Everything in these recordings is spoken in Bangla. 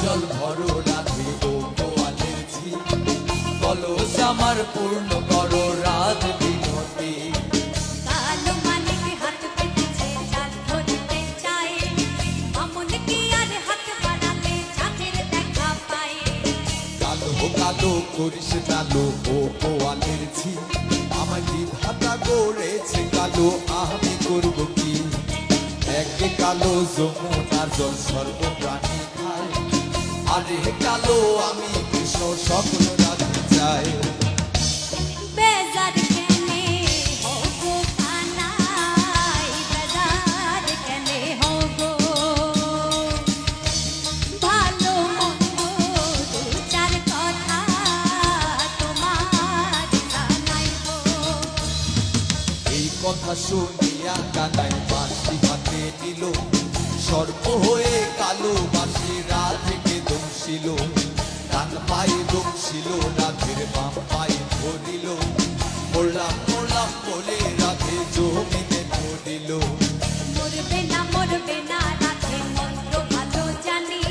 জল ভরো রাধে ও গোয়ালের ঝি, কলস আমার পূর্ণ করো রাত বিনতি। কালো মানিক হাত পেতেছে জাল ধরতে চায়, মামুন কি আর হাত বাড়ালে চাঁদের দেখা পায়। কালো কালো করিস কালো ও গোয়ালের ঝি, আমার বিধাতা করেছে কালো, আমি করব কি? একে কালো যমুনার জল সর্বপ্রাণী খায়, আরে কালো আমি কৃষ্ণ সকল রাধে চাই। বেজার কেনে হো গো কানাই, বেজার কেনে হো গো, ভালো মন্দ দু চার কথা তোমার জানাই গো। এই কথা শুনিয়া কানাই বাঁশি হাতে নিল, সর্প হয়ে কালো বাঁশি রাধেকে দংশিল। ডান পায়ে দংশিল, রাধের বাম পায়ে ধরিল, পড়লাম পড়লাম বলে রাধে জমিনে পড়িল। মরবে না রাধে মন্ত্র ভালো জানি,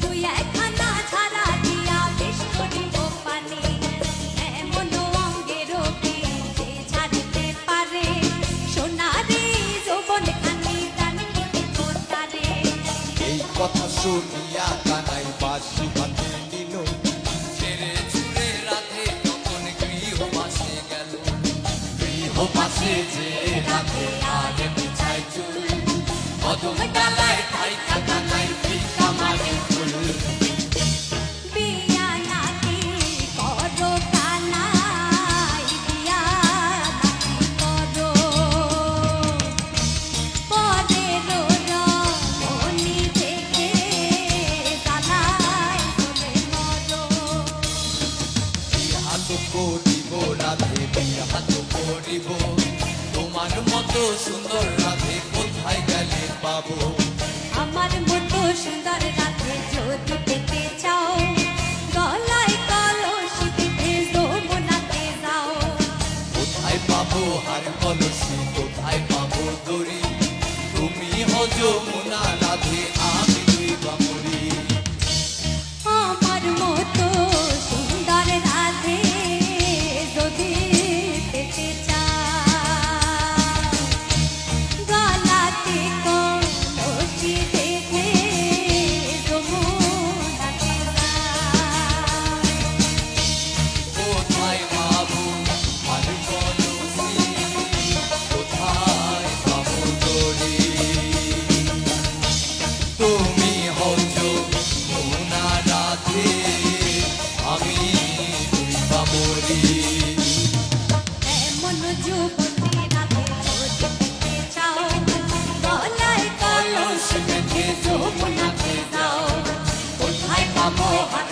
তুই একখানা ছাড়া দিয়া বেশ করিব পানি। এমন অঙ্গের যে ছাড়িতে পারে, সোনারে যৌবন খানি প্রাণ কি তারে। এই কথা শুনিয়া কানাই বাঁশি হাতে নিল, ছেড়ে ছুড়ে রাধে তখন গৃহবাসে গেল। গৃহবাসে যে রাধে আর বিছায় চুল, কদম ডালায় ঠাই কানাই ভিক্ষা মাগে ফুল। বিয়া নাকি করো কানাই, বিয়া নাকি করো, পরের রমণী দেখে জ্বালায় চলে মরো। বিহাত করিব রাধে বিহাত করিব, তোমার মতো সুন্দর রাধে কোথায় গেলে পাবো? আমার মতো সুন্দর রাধে যদি পেতে চাও, গলায় কলসি বেঁধে যমুনাতে যাও। কোথায় পাবো হার কলসি, কোথায় পাবো দড়ি? তুমি হো যমুনা রাধে, আমি দুই বামরি। আমার মতো সুন্দর রাধে যদি পেতে চাও, গলাতে কলসি বেঁধে যমুনাতে যাও। কোথায় পাবো হার কলসি, কোথায় পাবো দড়ি? তুমি হো যমুনা রাধে, আমি দুই বামরি। এমন যুবতী রাধে যদি পেতে চাও, গলায় কলসি বেঁধে যমুনাতে যাও। কোথায় পাবো হার